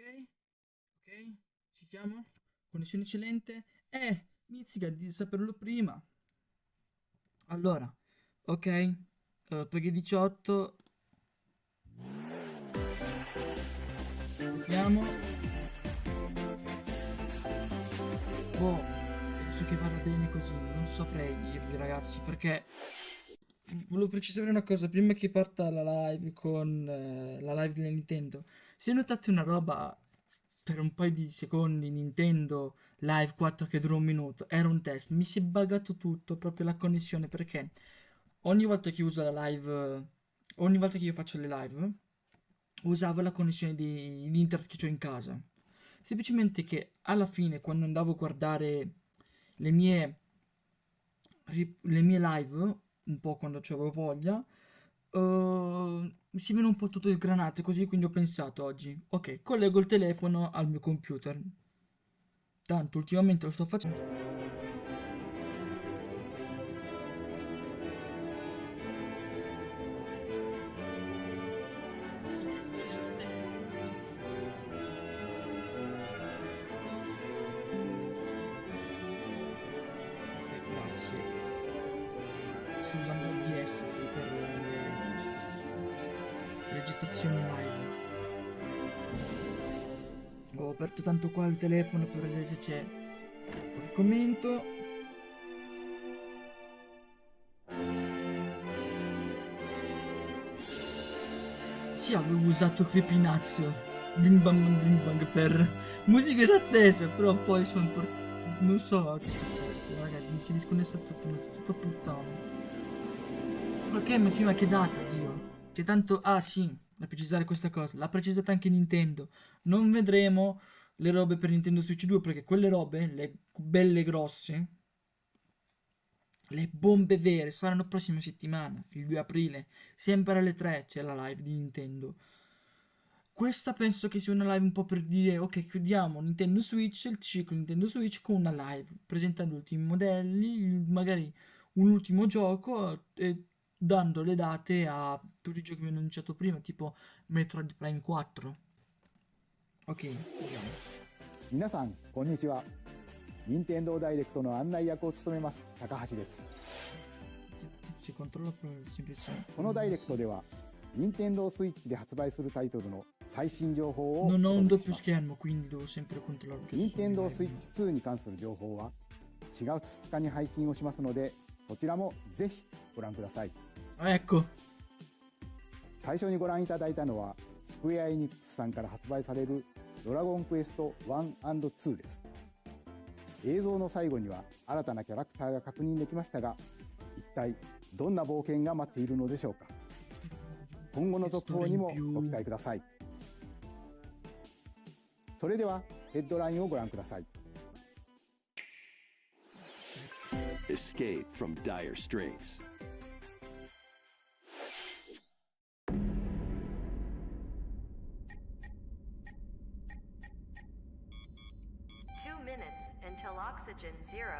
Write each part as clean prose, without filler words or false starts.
Ok, ci siamo? Connessione eccellente? Mizzica di saperlo prima. Allora, ok, paghe 18, vediamo. Boh, penso che vada bene così, non saprei dirvi ragazzi, perché volevo precisare una cosa, prima che parta la live con la live della Nintendo. Se notate una roba per un paio di secondi, Nintendo Live 4 che dura un minuto, era un test, mi si è buggato tutto, proprio la connessione, perché ogni volta che uso la live, ogni volta che io faccio le live, usavo la connessione di internet che ho in casa. Semplicemente che alla fine, quando andavo a guardare le mie, le mie live, un po' quando avevo voglia, si viene un po' tutto sgranato così, quindi ho pensato oggi, ok, collego il telefono al mio computer. Tanto ultimamente lo sto facendo. Ok, grazie. Sto usando OBS sì, per le registrazioni live. Ho aperto tanto qua il telefono per vedere se c'è qualche commento. Sì, avevo usato Creepinazzo Bing Bang per musica in attesa, però poi sono non so che è successo, ragazzi, mi si è disconnesso tutto puttana. Ok, ma sì, ma che data, zio? C'è tanto... Ah, sì, da precisare questa cosa. L'ha precisata anche Nintendo. Non vedremo le robe per Nintendo Switch 2 perché quelle robe, le belle grosse, le bombe vere, saranno prossima settimana, il 2 aprile. Sempre alle 3 c'è la live di Nintendo. Questa penso che sia una live un po' per dire, ok, chiudiamo Nintendo Switch, il ciclo Nintendo Switch con una live, presentando gli ultimi modelli, magari un ultimo gioco e dando le date a tutti i giochi che mi hanno annunciato prima, tipo Metroid Prime 4. Ok, vediamo. 皆さんこんにちは。任天堂ダイレクトの案内役を務めます高橋です。 Si controlla per semplicemente. このダイレクトでは任天堂スイッチで発売するタイトルの最新情報をお Non ho un 届けし doppio ます。 schermo, quindi devo sempre controllare 任 giusto 天堂 il スイッ live. チ2に関する情報は4月2日に配信をしますので、こちらもぜひご覧ください。 Ah, ecco. 最初にご覧いただいたのはスクエア・エニックスさんから発売されるドラゴンクエスト 1&2 です。映像の最後には新たなキャラクターが確認できましたが、一体どんな冒険が待っているのでしょうか。今後の続報にもご期待ください。それではヘッドラインをご覧ください。 Escape from dire straits. Until oxygen 0.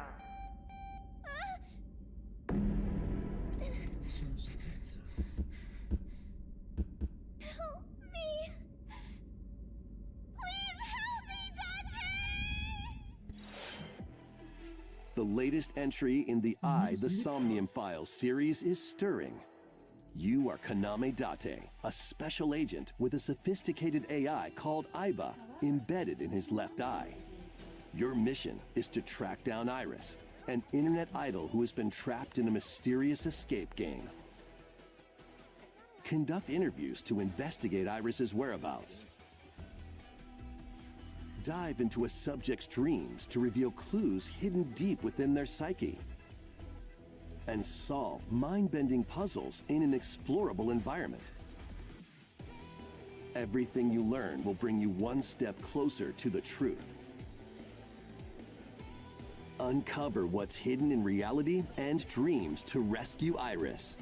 Sono schifezza. Help me! Please help me, Daddy! The latest entry in the The Somnium Files series is stirring. You are Kaname Date, a special agent with a sophisticated AI called Aiba embedded in his left eye. Your mission is to track down Iris, an internet idol who has been trapped in a mysterious escape game. Conduct interviews to investigate Iris's whereabouts. Dive into a subject's dreams to reveal clues hidden deep within their psyche. And solve mind-bending puzzles in an explorable environment. Everything you learn will bring you one step closer to the truth. Uncover what's hidden in reality and dreams to rescue Iris.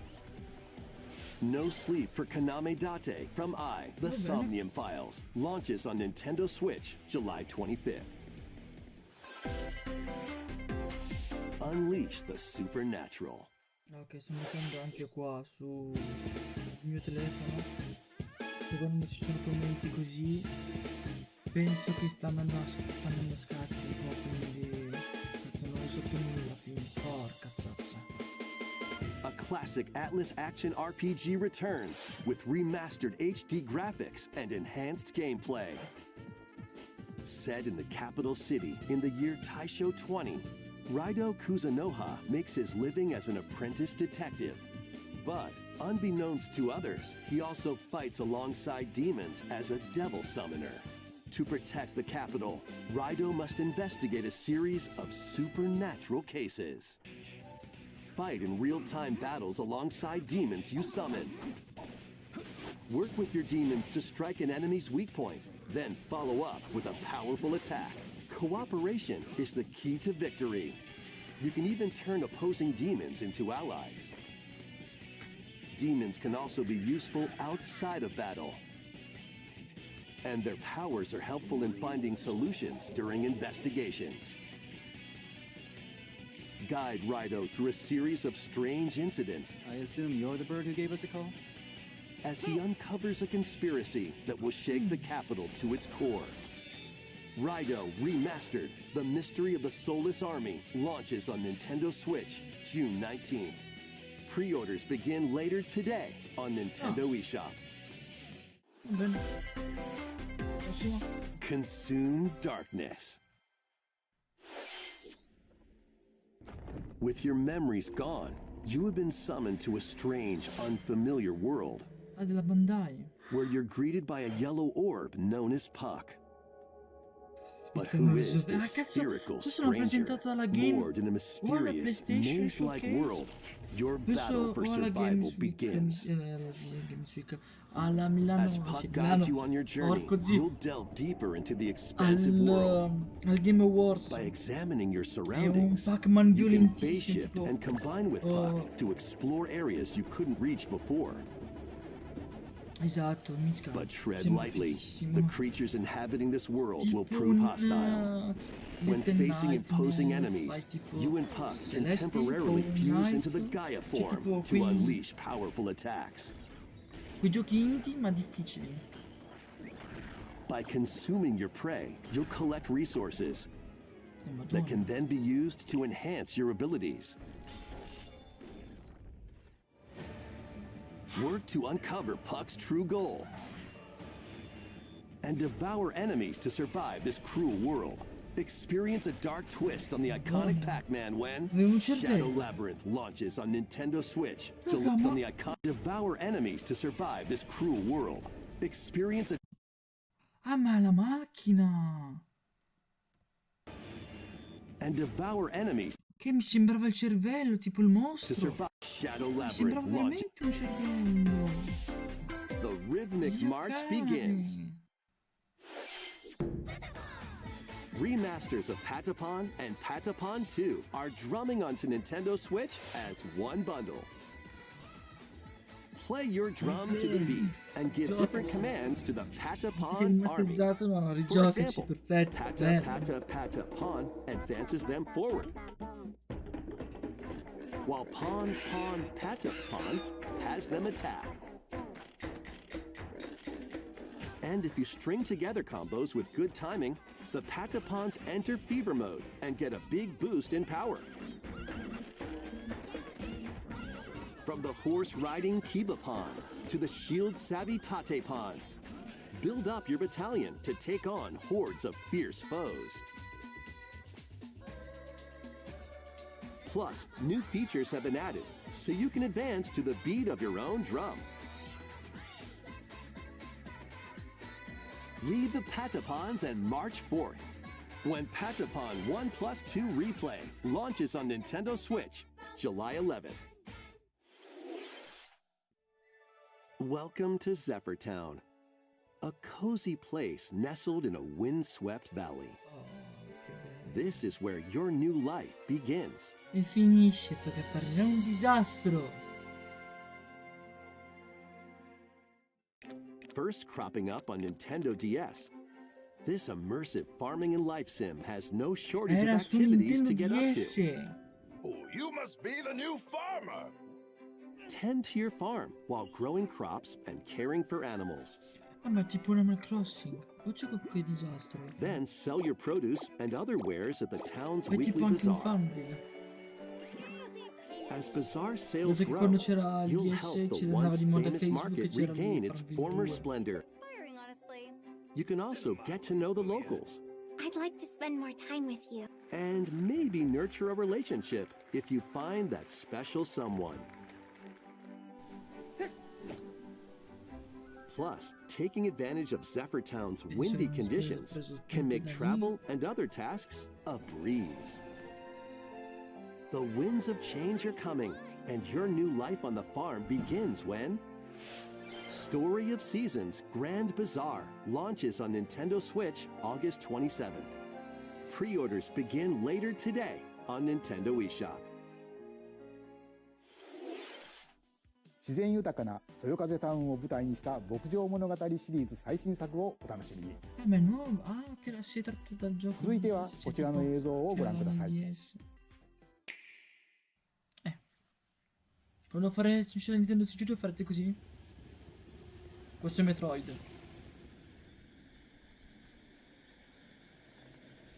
No Sleep for Kaname Date from The Somnium Files launches on Nintendo Switch July 25th. Unleash the supernatural. Ok, sto mettendo anche qua sul mio telefono. Secondo me ci sono commenti così. Penso che stanno andando a scatti un po', quindi cazzo, non so più nulla, porca zazza. A classic Atlas action RPG returns with remastered HD graphics and enhanced gameplay. Set in the capital city in the year Taisho 20, Raido Kuzunoha makes his living as an apprentice detective. But unbeknownst to others, he also fights alongside demons as a devil summoner. To protect the capital, Raido must investigate a series of supernatural cases. Fight in real-time battles alongside demons you summon. Work with your demons to strike an enemy's weak point, then follow up with a powerful attack. Cooperation is the key to victory. You can even turn opposing demons into allies. Demons can also be useful outside of battle. And their powers are helpful in finding solutions during investigations. Guide Raido through a series of strange incidents. I assume you're the bird who gave us a call? As he uncovers a conspiracy that will shake the capital to its core. Raido Remastered, The Mystery of the Soulless Army, launches on Nintendo Switch June 19th. Pre-orders begin later today on Nintendo eShop. Bene. Prossimo. Consume darkness. With your memories gone, you have been summoned to a strange, unfamiliar world. Ah, della Bandai. Where you're greeted by a yellow orb known as Puck. But Perché who non is so- this cazzo, spherical questo l'ho stranger, presentato alla Game- moored in a mysterious, PlayStation maze-like Showcase? world? Your Questo battle for o alla survival Games Week, begins. Games Week, alla Milano, As sì, Puck Milano, guides you on your journey, porco zio, you'll delve deeper into the expansive world. al Game Awards By examining your è un surroundings, Pac-Man you can phase violentissimo, shift tipo, and combine with Puck to explore areas you couldn't reach before. esatto, mica, But tread sembra lightly. fighissimo. The creatures inhabiting this world will Tipo prove un, hostile. When Little facing Knight, imposing fai enemies, tipo you and Puck can Celesti, temporarily tipo fuse Knight, into the Gaia cioè form tipo to unleash powerful attacks. quei giochi indie ma difficili. By consuming your prey, you'll collect resources that Madonna. can then be used to enhance your abilities. Work to uncover Puck's true goal and devour enemies to survive this cruel world. Experience a dark twist on the iconic Pac-Man when Avevo un cervello. Shadow Labyrinth launches on Nintendo Switch. To Raga, list ma- on the iconic devour enemies to survive this cruel world. Experience a Ah, ma la macchina! and devour enemies Che mi sembrava il cervello, tipo il to mostro. survive Shadow Mi Labyrinth sembrava launch. veramente un cervello. The rhythmic Dio march cane. begins. Remasters of Patapon and Patapon 2 are drumming onto Nintendo Switch as one bundle. Play your drum to the beat and give different commands to the Sei Patapon army. rimasterizzato, ma For rigiocaci, example, perfetto. Pata bello. Pata Patapon advances them forward, while Pon Pon Patapon has them attack. And if you string together combos with good timing, the Patapons enter fever mode and get a big boost in power. From the horse-riding Kibapon to the shield-savvy Tatepon, build up your battalion to take on hordes of fierce foes. Plus, new features have been added, so you can advance to the beat of your own drum. Lead the Patapons and march forth when Patapon 1+2 Replay launches on Nintendo Switch, July 11th. Welcome to Zephyrtown, a cozy place nestled in a windswept valley. This is where your new life begins. E finisce perché parlerà un disastro. First cropping up on Nintendo DS, this immersive farming and life sim has no shortage of Era su activities to Nintendo get up DS. to. Oh, you must be the new farmer. Tend to your farm while growing crops and caring for animals. Ah, ma tipo un Animal Crossing. O c'è qualche disastro? Then sell your produce and other wares at the town's È tipo weekly anche un bazaar. Farmville. As bazaar sales Dato che grow, quando c'era il you'll DS help the ci andava once di moda famous Facebook e market c'era regain il its Farmville former 2. splendor. Inspiring, honestly. You can also get to know the locals I'd like to spend more time with you. and maybe nurture a relationship if you find that special someone. Plus, taking advantage of Zephyr Town's windy conditions can make travel and other tasks a breeze. The winds of change are coming, and your new life on the farm begins when Story of Seasons Grand Bazaar launches on Nintendo Switch August 27th. Pre-orders begin later today on Nintendo eShop. 自然豊かなそよ風タウンを舞台にした牧場物語シリーズ最新作をお楽しみに。 Ma è nuovo. Ah, che la si è tratto dal gioco. 続いては DS, こちらの映像をご覧ください。 DS. Quando fare c'è la Nintendo Studio farete così? Questo è Metroid.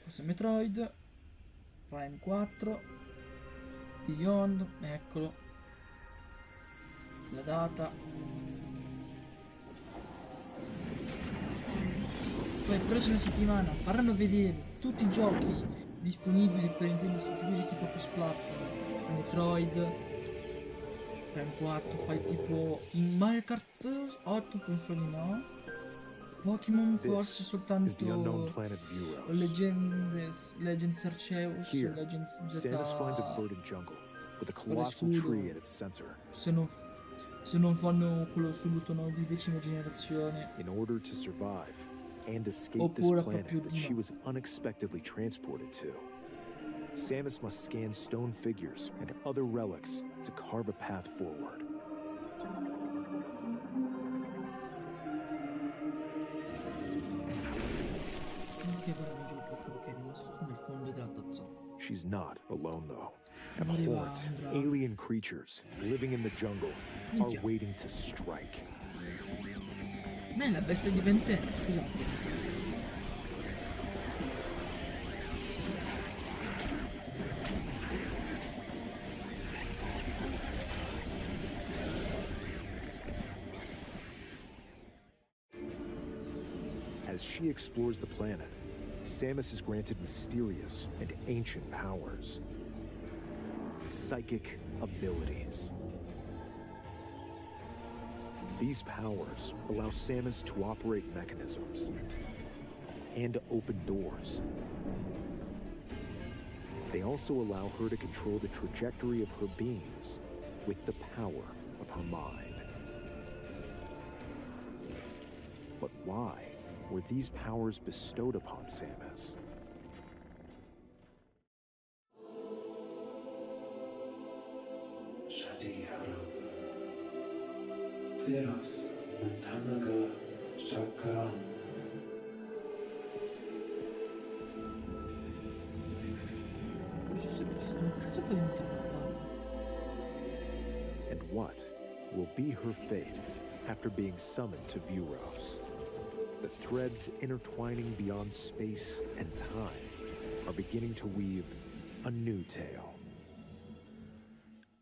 Questo è Metroid. Prime 4. Beyond. Eccolo. La data. Poi la prossima settimana faranno vedere tutti i giochi disponibili per Nintendo Studio tipo PS Platform, Metroid, Prime 4, fai tipo in Mario Kart 8 penso di no. Pokémon forse soltanto Legends Arceus, Here, Legends Samus finds a Z. verdant jungle with a colossal tree at its center. Se non fanno quello assoluto no, di 10ª generazione. In order to survive and escape this Oppure planet proprio that di she no. was unexpectedly transported to, Samus must scan stone figures and other relics to carve a path forward. Che guarda il gioco che è rimasto sul fondo della tazza. She's not alone, though. Abhorrent alien creatures living in the jungle are waiting to strike. Ma è la bestia di Ventenne, scusate. As she explores the planet, Samus is granted mysterious and ancient powers. Psychic abilities. These powers allow Samus to operate mechanisms and open doors. They also allow her to control the trajectory of her beams with the power of her mind. But why were these powers bestowed upon Samus? Non so se perché non cazzo fai mettere una palla. And what will be her fate after being summoned to Vuros? The threads intertwining beyond space and time are beginning to weave a new tale.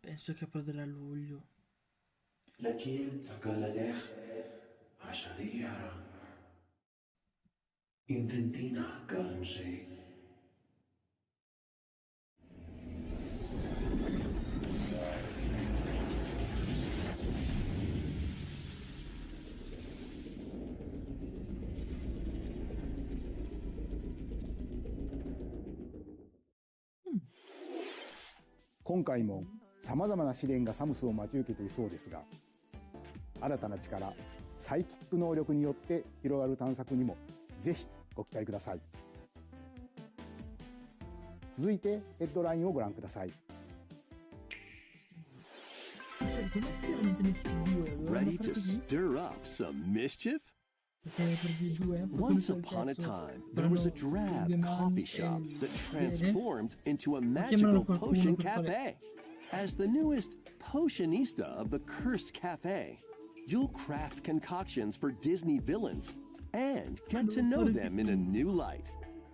Penso che approderà a luglio. لكن تقال عشرية إن تنتينا قالن شيء今回もさまざまな試練がサムスを待ち受けていそうですが、新たな力サイキック能力によって広がる探索にもぜひご期待ください。続いてヘッドラインをご覧ください。 Ready to stir up some mischief? Once upon a time, there was a drab coffee shop that transformed into a magical potion cafe. As the newest potionista of the cursed cafe, you'll craft concoctions for Disney villains and get to know them in a new light.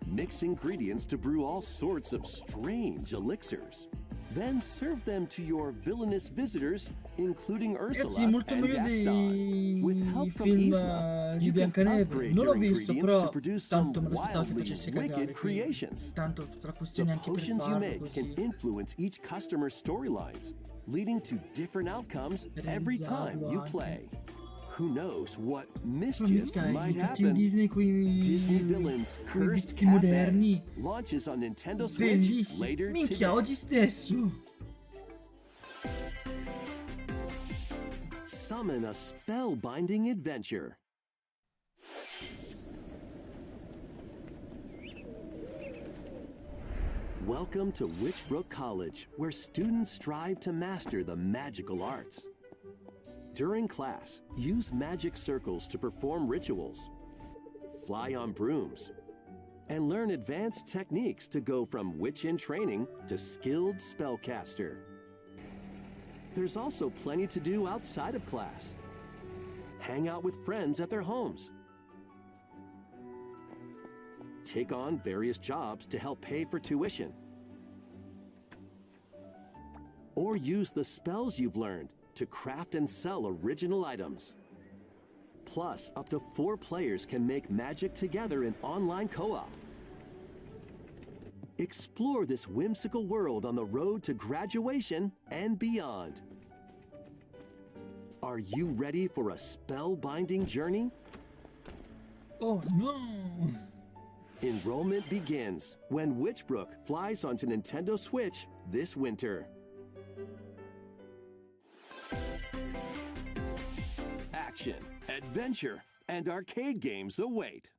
Mix ingredients to brew all sorts of strange elixirs. Then serve them to your villainous visitors, including Ursula Ragazzi, molto and meglio Gaston. With dei help from film Yzma, di you can Biancaneve. upgrade Non l'ho your visto, ingredients però to produce some tanto me lo aspettavo che wildly facesse cagare. wicked Quindi creations. tanto tutta la The questione anche per potions you farlo make can così. influence each customer's storylines, leading to different outcomes every time you play. Who knows what mischief Mica might i cattivi happen? Disney Disney Villains coi Cursed vestiti Cat moderni. Bag launches on Nintendo Switch Bellissimo. later Minchia, today. oggi stesso. Summon a spellbinding adventure. Welcome to Witchbrook College, where students strive to master the magical arts. During class, use magic circles to perform rituals, fly on brooms, and learn advanced techniques to go from witch in training to skilled spellcaster. There's also plenty to do outside of class. Hang out with friends at their homes. Take on various jobs to help pay for tuition. Or use the spells you've learned to craft and sell original items. Plus, up to 4 players can make magic together in online co-op. Explore this whimsical world on the road to graduation and beyond. Are you ready for a spellbinding journey? Oh no! Enrollment begins when Witchbrook flies onto Nintendo Switch this winter. Action, adventure, and arcade games await.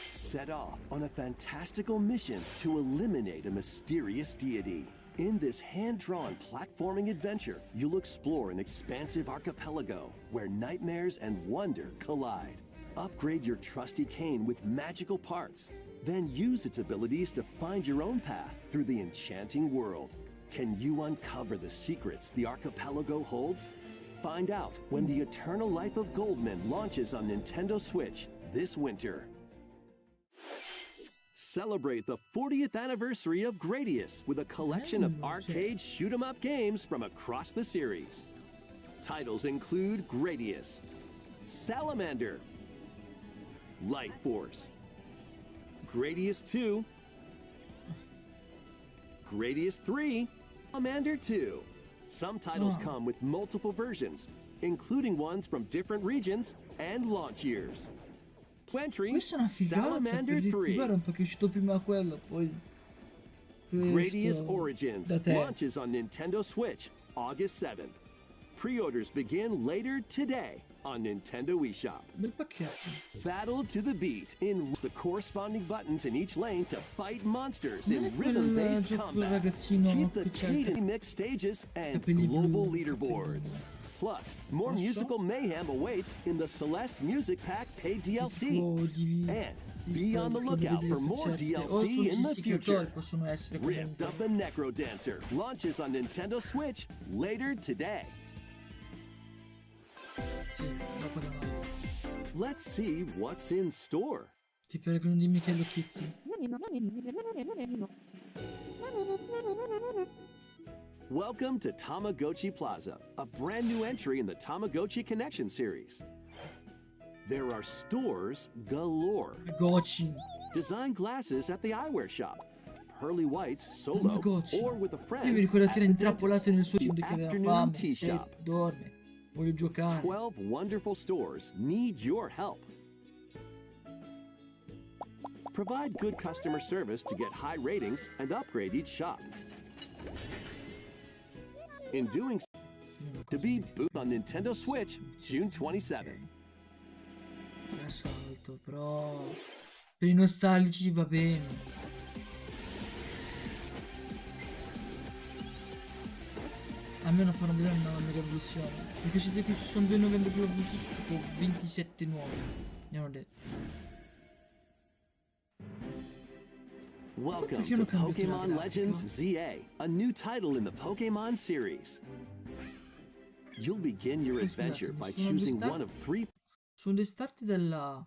Set off on a fantastical mission to eliminate a mysterious deity. In this hand-drawn platforming adventure, you'll explore an expansive archipelago where nightmares and wonder collide. Upgrade your trusty cane with magical parts, then use its abilities to find your own path through the enchanting world. Can you uncover the secrets the archipelago holds? Find out when The Eternal Life of Goldman launches on Nintendo Switch this winter. Celebrate the 40th anniversary of Gradius with a collection of arcade shoot-'em-up games from across the series. Titles include Gradius, Salamander, Light Force, Gradius 2, Gradius 3, Salamander 2. Some titles come with multiple versions, including ones from different regions and launch years. Entry, Questa è una figata, Salamander perché 3. guarda un po' che è uscito prima quello, poi Gradius questo Origins da te. launches on Nintendo Switch August 7th. Pre-orders begin later today on Nintendo eShop. Bel pacchetto. Battle to the beat in the corresponding buttons in each lane to fight monsters Non è in quel rhythm-based gioco combat. ragazzino Keep the che c'ha il cadence mix stages and capelli global blu. leaderboards. Plus, more Non so. musical mayhem awaits in the Celeste Music Pack paid DLC. tipo di And be on the lookout for more DLC in the future. Possono essere Rift comunque. of the Necro Dancer launches on Nintendo Switch later today. Sì, dopo da noi. Let's see what's in store. Ti prego non dimmi che è lo Kitty. Welcome to Tamagotchi Plaza, a brand new entry in the Tamagotchi Connection series. There are stores galore. Gocci. Design glasses at the eyewear shop. Pearly whites solo Tamagotchi. or with a friend. Io mi ricordo che at era the intrappolato dentist. nel suo The cibo che aveva afternoon fame, tea sete, shop. dorme. Voglio giocare. 12 wonderful stores need your help. Provide good customer service to get high ratings and upgrade each shop. In doing so, to be booted on Nintendo Switch June 27th. Salto, però per i nostalgici va bene. Almeno fanno vedere una mega evoluzione. Perché siete qui, ci sono 2 novembre più avuti su tipo 27 nuovi. Mi hanno detto. Welcome to Pokemon Legends ZA, a new title in the Pokemon series. You'll begin your adventure by choosing one of 3 Sono dei start della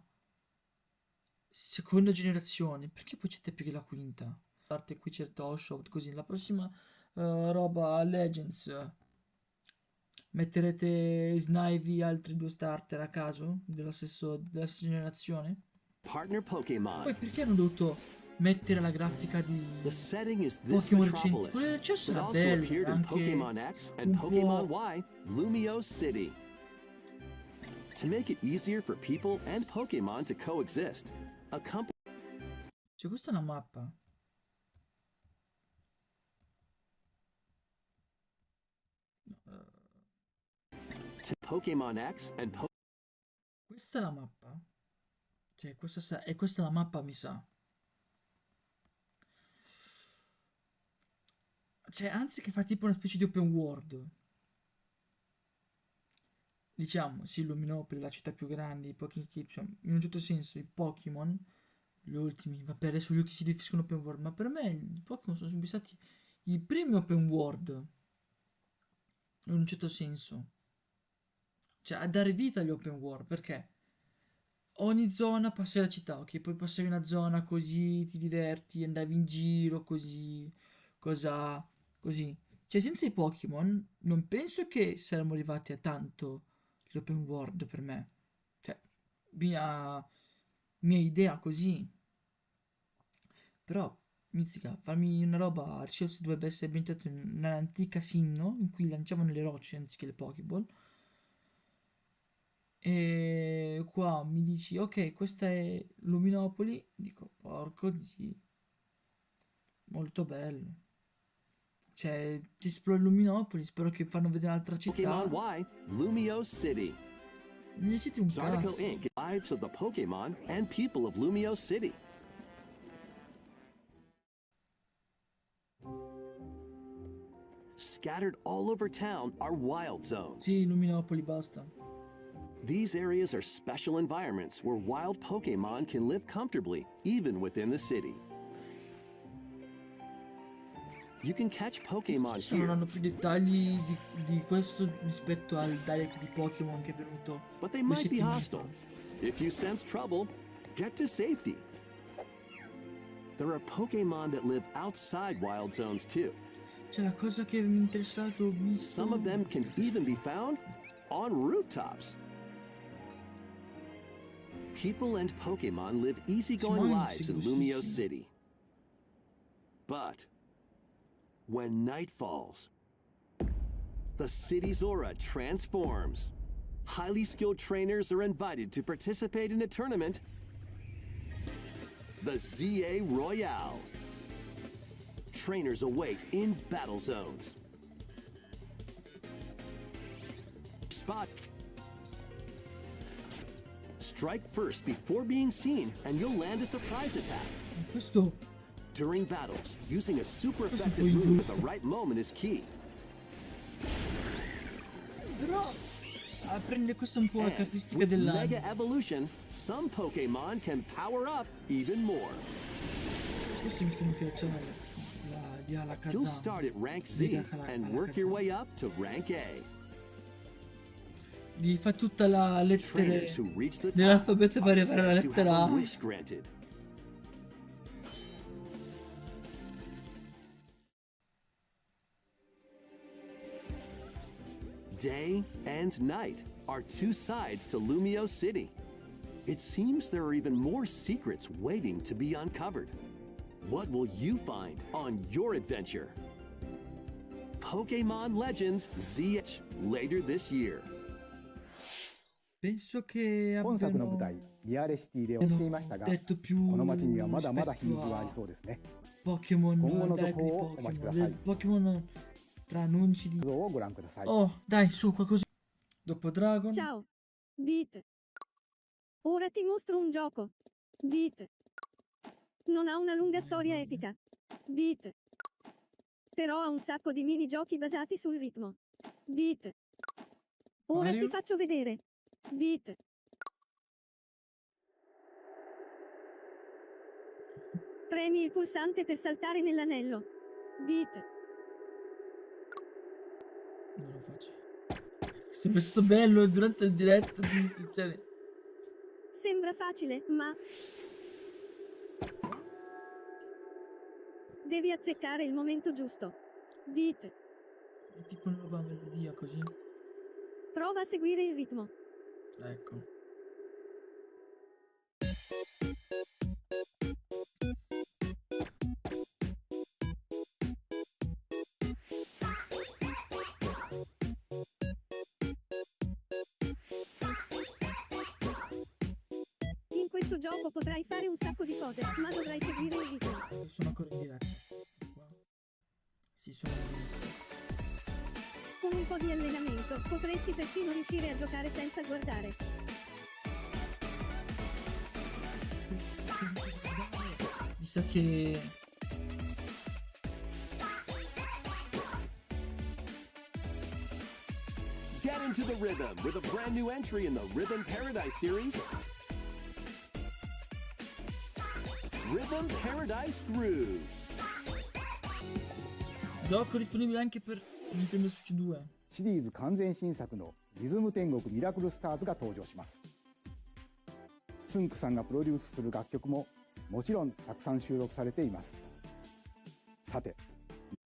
seconda generazione. Perché poi c'è te più che la quinta? A parte qui c'è Toshoft, così. La prossima roba Legends. Metterete Snivy altri 2 starter a caso? Della stessa generazione? partner Pokémon. Poi perché hanno dovuto mettere la grafica di The setting is this Pokémon recenti? metropolis, Quella del cesso but era also bella, appeared in anche Pokémon X and un Pokémon po'... Y, Lumio City. To make it easier for people and Pokémon to coexist, a company Cioè, questa è una mappa. to Pokémon X and Questa è la mappa. Cioè, questa è la mappa, mi sa. Cioè, anzi che fa tipo una specie di open world. Diciamo, sì, Luminopoli, la città più grande, i Pokémon, cioè, in un certo senso i Pokémon, gli ultimi, vabbè adesso gli ultimi si definiscono open world, ma per me i Pokémon sono sempre stati i primi open world, in un certo senso. Cioè, a dare vita agli open world, perché ogni zona passi la città, ok? Poi passavi una zona così, ti diverti, andavi in giro, così, cosa, così. Cioè, senza i Pokémon, non penso che saremmo arrivati a tanto gli open world per me. Cioè, mia idea così. Però, mizzica, farmi una roba, Arceus dovrebbe essere ambientato in un'antica Sinnoh, in cui lanciavano le rocce anziché le Pokéball. E qua mi dici, ok, questa è Luminopoli. Dico, porco di, molto bello. Cioè, ti esploro Luminopoli, spero che fanno vedere un'altra città. Pokemon Y, Lumio City. Mi siete un Zardico cazzo. Inc. Lives of the Pokemon and people of Lumio City. Scattered all over town are wild zones. Sì, Luminopoli, basta. These areas are special environments where wild Pokemon can live comfortably, even within the city. You can catch Pokemon Se non here, hanno più dettagli di questo rispetto al Direct di Pokémon che è venuto but they 2 might be settimane hostile. fa. If you sense trouble, get to safety. There are Pokemon that live outside wild zones too. Cioè, la cosa che mi interessava che ho visto... Some of them can even be found on rooftops. People and Pokemon live easygoing lives in Lumio City. But when night falls, the city's aura transforms. Highly skilled trainers are invited to participate in a tournament, the ZA Royale. Trainers await in battle zones. Spot. Strike first before being seen, and you'll land a surprise attack. Questo... During battles, using a super effective move at the right moment is key. Però... prende questa un po' la And caratteristica with della... Mega Evolution, some Pokemon can power up even more. Questo mi sembra che c'è la casa... You'll start at rank Z and work your way up to rank A. Gli fa tutta la lettera Trainers who reach the top dell'alfabeto per are arrivare alla said to have lettera a A. wish granted. Day and night are 2 sides to Lumio City. It seems there are even more secrets waiting to be uncovered. What will you find on your adventure? Pokémon Legends ZH later this year. Penso che 本作の舞 abbiano 台リアレシティで応していましたが、 detto più この街にはまだまだ秘密 rispetto があり a そうですね。 Pokémon, 今後の Direct 続報 di をお待ちくだ Pokémon, さい del Pokémon tra annunci di... 画像をご覧ください。 Oh, dai, su, qualcosa... Dopo Dragon... Ciao. Beep. Ora ti mostro un gioco. Beep. Non ha una lunga storia epica. Beep. Però ha un sacco di minigiochi basati sul ritmo. Beep. Ora Mario? ti faccio vedere. Beep. Premi il pulsante per saltare nell'anello. Beep. Non lo faccio. Sarebbe stato bello durante il diretto di cioè, Sembra facile, ma devi azzeccare il momento giusto. Beat. è tipo una nuova melodia così. Prova a seguire il ritmo. Ecco. In questo gioco potrai fare un sacco di cose, ma dovrai seguire il ritmo. Sono ancora in diretta. Qua. Sì, sono in diretta. Con un po' di allenamento, potresti persino riuscire a giocare senza guardare. Mi sa che Get into the rhythm with a brand new entry in the Rhythm Paradise series. Rhythm Paradise Groove. gioco disponibile anche per Nintendo Switch 2. シリーズ完全新作のリズム天国ミラクルスターズが登場します。つんくさんがプロデュースする楽曲ももちろんたくさん収録されています。さて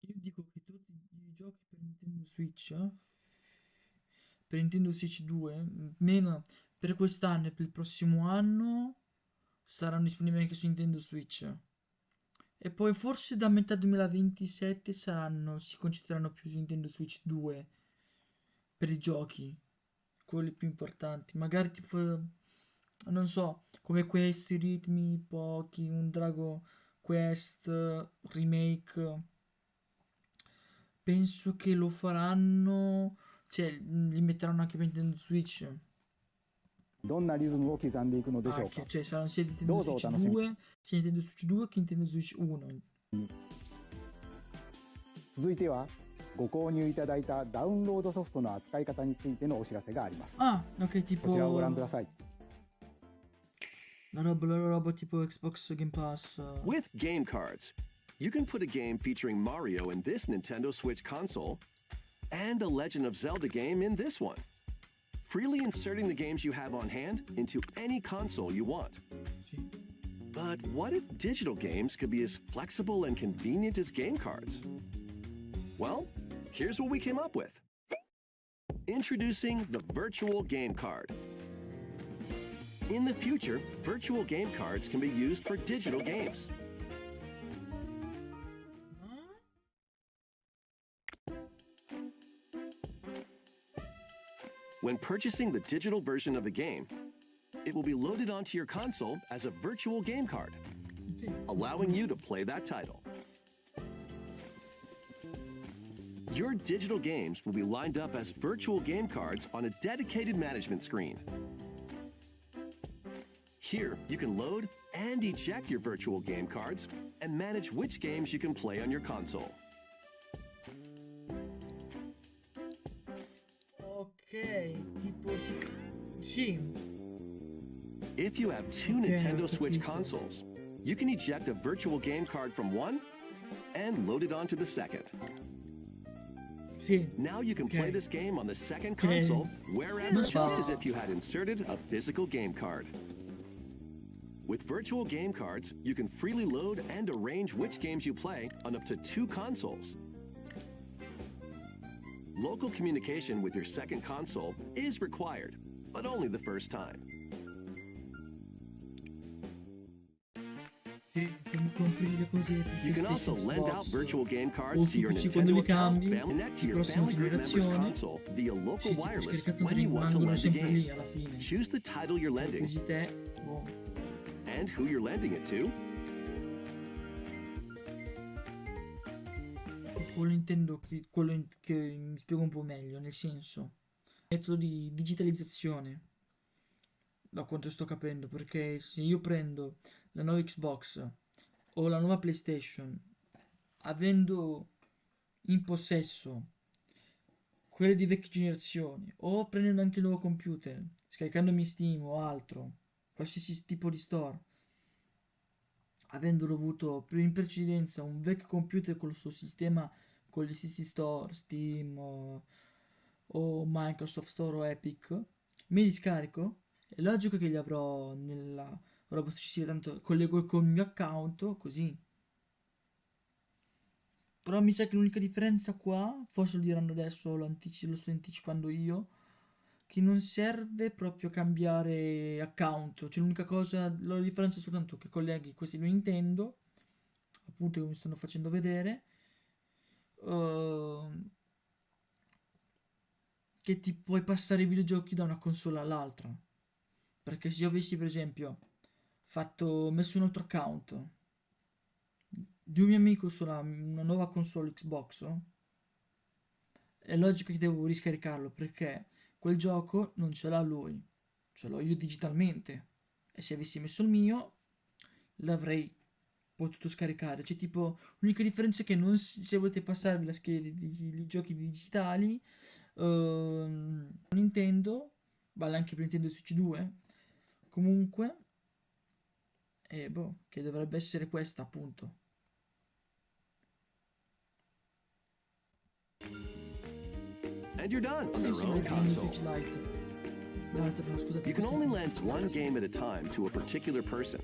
Io dico che tutti i giochi per Nintendo Switch, per Nintendo Switch 2, meno per quest'anno e per il prossimo anno, saranno disponibili anche su Nintendo Switch. E poi forse da metà 2027 si concentreranno più su Nintendo Switch 2 per i giochi, quelli più importanti. Magari tipo, non so, come questi ritmi, pochi, un Dragon Quest remake. Penso che lo faranno, cioè li metteranno anche per Nintendo Switch. どんなリズムを刻んでいくのでしょうか。 Cioè saranno sia Nintendo どうぞお Switch 楽しみに。 2, sia Nintendo Switch 2 che Nintendo Switch 1. 続いてはご購入いただいたダウンロードソフトの扱い方についてのお知らせがあります。 Ah, ok, こちらをご覧く tipo ださい。 la roba tipo Xbox Game Pass. With game cards, you can put a game featuring Mario in this Nintendo Switch console and a Legend of Zelda game in this one, freely inserting the games you have on hand into any console you want. Sì. But what if digital games could be as flexible and convenient as game cards? Well, here's what we came up with. Introducing the Virtual Game Card. In the future, virtual game cards can be used for digital games. When purchasing the digital version of a game, it will be loaded onto your console as a virtual game card, Sì. allowing you to play that title. Your digital games will be lined up as virtual game cards on a dedicated management screen. Here, you can load and eject your virtual game cards and manage which games you can play on your console. Ok, tipo sì. If you have two Okay, Nintendo ho Switch capito. consoles, you can eject a virtual game card from one and load it onto the second. Sì. Now you can play Okay. this game on the second Okay. console wherever, Non just so. as if you had inserted a physical game card. With virtual game cards, you can freely load and arrange which games you play on up to two consoles. Local communication with your second console is required, but only the first time. Sì, come comprire così. You can also lend out virtual game cards to your Sì, quando Nintendo li account, cambi, connect to di your prossima family group members' generazione, console via local sì, tipo wireless scaricatori when you want to rimangono lend a sempre game. lì alla fine. Choose the title you're lending Così te, boh. and who you're lending it to. Quello intendo che mi spiego un po' meglio, nel senso, metodo di digitalizzazione, da quanto sto capendo, perché se io prendo la nuova Xbox o la nuova PlayStation, avendo in possesso quelle di vecchia generazione, o prendendo anche il nuovo computer, scaricandomi Steam o altro, qualsiasi tipo di store, avendo avuto in precedenza un vecchio computer con il suo sistema con gli stessi store, Steam o Microsoft Store o Epic, me li scarico. È logico che li avrò nella roba successiva, tanto collego con il mio account, così. Però mi sa che l'unica differenza qua, forse lo diranno adesso, lo sto anticipando io, che non serve proprio cambiare account. Cioè l'unica cosa, la differenza è soltanto che colleghi questi due Nintendo, appunto che mi stanno facendo vedere, ehm, che ti puoi passare i videogiochi da una console all'altra. Perché se io avessi per esempio messo un altro account di un mio amico una nuova console Xbox, è logico che devo riscaricarlo perché quel gioco non ce l'ha lui, ce l'ho io digitalmente. E se avessi messo il mio, l'avrei potuto scaricare. C'è tipo, l'unica differenza è che non se volete passarvi la scheda di giochi digitali, Nintendo, vale anche per Nintendo Switch 2, comunque, che dovrebbe essere questa appunto. And you're done on Sì, their sì, own Nintendo console. Switch Lite. L'altro, no, scusate, You can questo è only il lend Switch one Lite. game at a time to a particular person.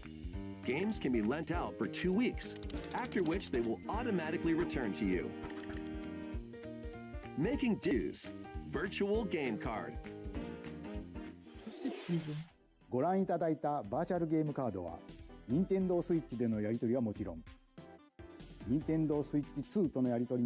Games can be lent out for 2 weeks, after which they will automatically return to you. Making dues. Virtual Game Card. Zitto. ご覧いただいたバーチャルゲームカードは、任天堂スイッチでのやり取りはもちろん、任天堂スイッチ2とのやり取りも